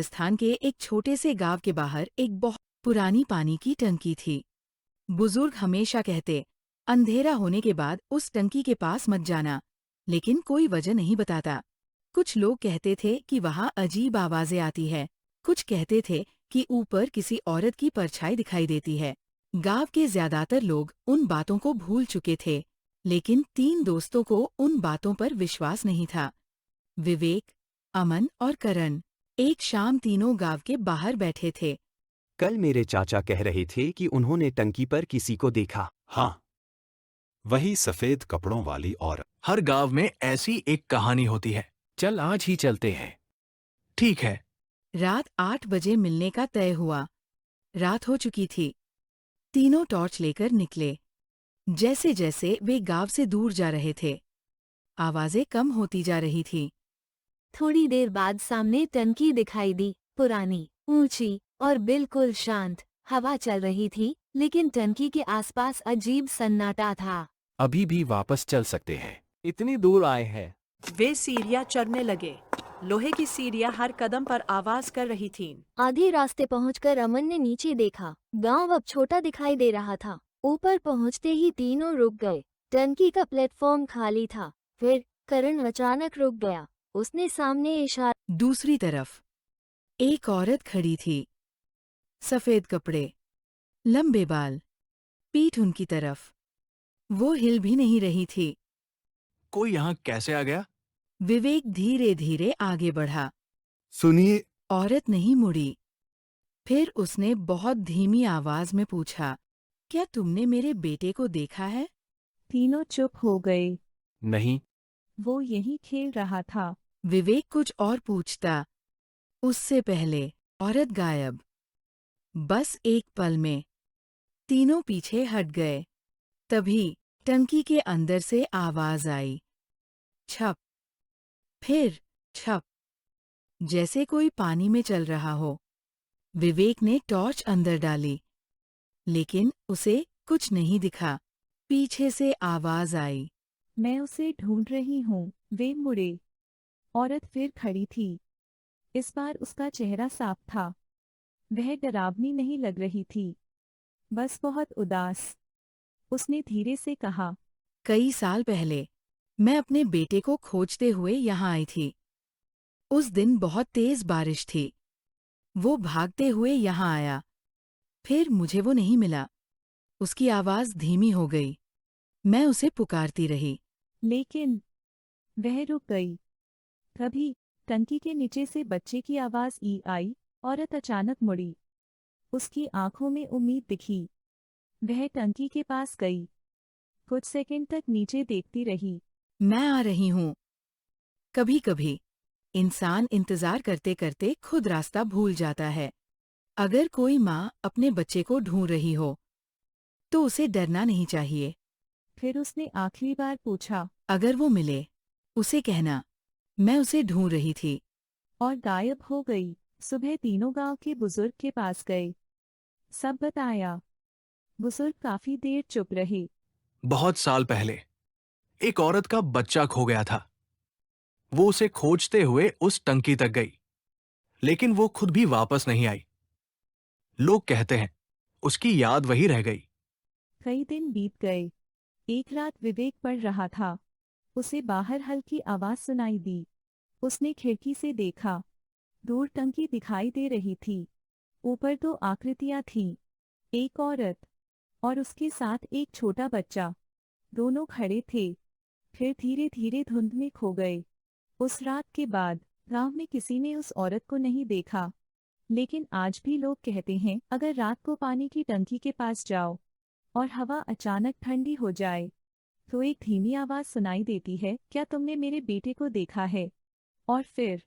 राजस्थान के एक छोटे से गांव के बाहर एक बहुत पुरानी पानी की टंकी थी। बुजुर्ग हमेशा कहते, अंधेरा होने के बाद उस टंकी के पास मत जाना, लेकिन कोई वजह नहीं बताता। कुछ लोग कहते थे कि वहाँ अजीब आवाजें आती है, कुछ कहते थे कि ऊपर किसी औरत की परछाई दिखाई देती है। गांव के ज्यादातर लोग उन बातों को भूल चुके थे, लेकिन 3 दोस्तों को उन बातों पर विश्वास नहीं था। विवेक, अमन और करण एक शाम तीनों गांव के बाहर बैठे थे। कल मेरे चाचा कह रहे थे कि उन्होंने टंकी पर किसी को देखा। हाँ, वही सफेद कपड़ों वाली औरत। हर गांव में ऐसी एक कहानी होती है। चल आज ही चलते हैं। ठीक है। रात 8 बजे मिलने का तय हुआ। रात हो चुकी थी। तीनों टॉर्च लेकर निकले। जैसे जैसे वे गांव से दूर जा रहे थे, आवाजें कम होती जा रही थीं। थोड़ी देर बाद सामने टंकी दिखाई दी, पुरानी, ऊंची और बिल्कुल शांत। हवा चल रही थी, लेकिन टंकी के आसपास अजीब सन्नाटा था। अभी भी वापस चल सकते हैं। इतनी दूर आए हैं। वे सीढ़ियां चढ़ने लगे। लोहे की सीढ़ियां हर कदम पर आवाज कर रही थीं। आधे रास्ते पहुंचकर अमन ने नीचे देखा। गांव अब छोटा दिखाई दे रहा था। ऊपर पहुंचते ही तीनों रुक गए। टंकी का प्लेटफॉर्म खाली था। फिर करण अचानक रुक गया। उसने सामने इशारा। दूसरी तरफ एक औरत खड़ी थी। सफेद कपड़े, लंबे बाल, पीठ उनकी तरफ। वो हिल भी नहीं रही थी। कोई यहाँ कैसे आ गया? विवेक धीरे धीरे आगे बढ़ा। सुनिए। औरत नहीं मुड़ी। फिर उसने बहुत धीमी आवाज में पूछा, क्या तुमने मेरे बेटे को देखा है? तीनों चुप हो गए। नहीं। वो यही खेल रहा था। विवेक कुछ और पूछता, उससे पहले औरत गायब। बस एक पल में तीनों पीछे हट गए। तभी टंकी के अंदर से आवाज आई, छप, फिर छप, जैसे कोई पानी में चल रहा हो। विवेक ने टॉर्च अंदर डाली, लेकिन उसे कुछ नहीं दिखा। पीछे से आवाज आई, मैं उसे ढूंढ रही हूँ। वे मुड़े। औरत फिर खड़ी थी। इस बार उसका चेहरा साफ था। वह डरावनी नहीं लग रही थी, बस बहुत उदास। उसने धीरे से कहा, कई साल पहले मैं अपने बेटे को खोजते हुए यहाँ आई थी। उस दिन बहुत तेज बारिश थी। वो भागते हुए यहाँ आया। फिर मुझे वो नहीं मिला। उसकी आवाज धीमी हो गई। मैं उसे पुकारती रही, लेकिन वह रुक गई। तभी टंकी के नीचे से बच्चे की आवाज आई। औरत अचानक मुड़ी। उसकी आंखों में उम्मीद दिखी। वह टंकी के पास गई। कुछ सेकंड तक नीचे देखती रही। मैं आ रही हूँ। कभी कभी इंसान इंतजार करते करते खुद रास्ता भूल जाता है। अगर कोई माँ अपने बच्चे को ढूंढ रही हो, तो उसे डरना नहीं चाहिए। फिर उसने आखिरी बार पूछा, अगर वो मिले, उसे कहना, मैं उसे ढूंढ रही थी। और गायब हो गई। सुबह तीनों गांव के बुजुर्ग के पास गए। सब बताया। बुजुर्ग काफी देर चुप रहे। बहुत साल पहले एक औरत का बच्चा खो गया था। वो उसे खोजते हुए उस टंकी तक गई, लेकिन वो खुद भी वापस नहीं आई। लोग कहते हैं उसकी याद वही रह गई। कई दिन बीत गए। एक रात विवेक पढ़ रहा था। उसे बाहर हल्की आवाज सुनाई दी। उसने खिड़की से देखा। दूर टंकी दिखाई दे रही थी। ऊपर 2 आकृतियां थीं, एक औरत और उसके साथ एक छोटा बच्चा। दोनों खड़े थे, फिर धीरे धीरे धुंध में खो गए। उस रात के बाद गांव में किसी ने उस औरत को नहीं देखा। लेकिन आज भी लोग कहते हैं, अगर रात को पानी की टंकी के पास जाओ और हवा अचानक ठंडी हो जाए, तो एक धीमी आवाज सुनाई देती है, क्या तुमने मेरे बेटे को देखा है? और फिर